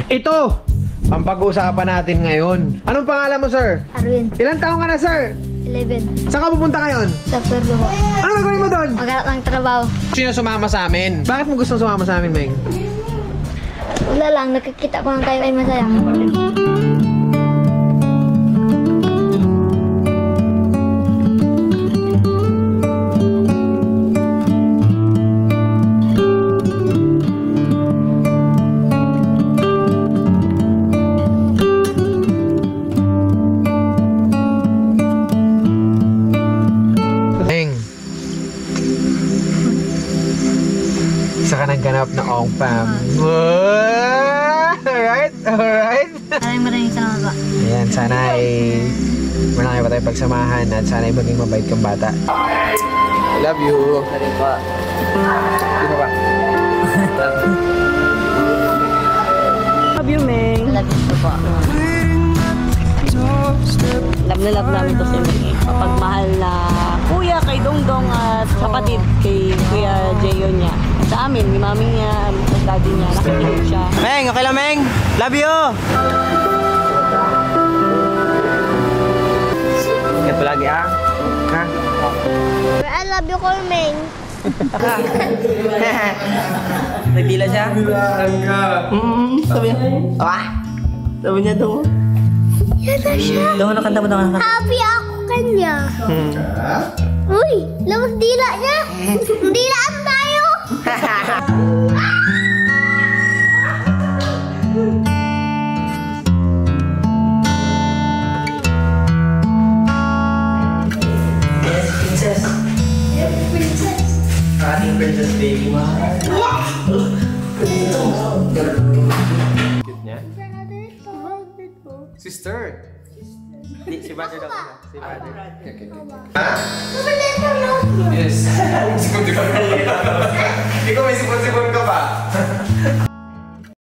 Ito ang pag-uusapan natin ngayon. Anong pangalan mo, sir? Arwin, Ilang taong ka na, sir? 11. Saan ka pupunta ngayon? Sa Puerto po. Ano gagawin mo doon? Maghanap ng trabaho. Sino sumama sa amin? Bakit mo gustong sumama sa amin, Meng? Wala lang, nakikita ko lang kayo ay masaya. Meng. Isa ka nagganap na Ong Pam. Alright, alright. Maraming salamat po. Ayan, sana ay malaki pa tayong pagsamahan at sana ay maging mabait kang bata. I love you. Sarin pa. Di ba ba? Love you, Meng. Love you po. Love na love namin to si Meng eh. Mapagmahal na kuya kay Dongdong at kapatid kay Kuya Jeyo niya. Sa amin, ni mami niya, sa daddy niya, nakikinig siya. Meng, okay lang, Meng. Love you. Ito lagi, ha? Ha? I love you, Colmeng. Nagdila siya? Sabi niya. Sabi niya daw. Yata siya. Daw, nakanta mo, daw, nakanta. Happy ako kanya. Uy, labas dila niya. Dilaan tayo. Ating princess baby mo. Cute niya. Sister. Di, si brother daw. Si brother. Okay. Yes.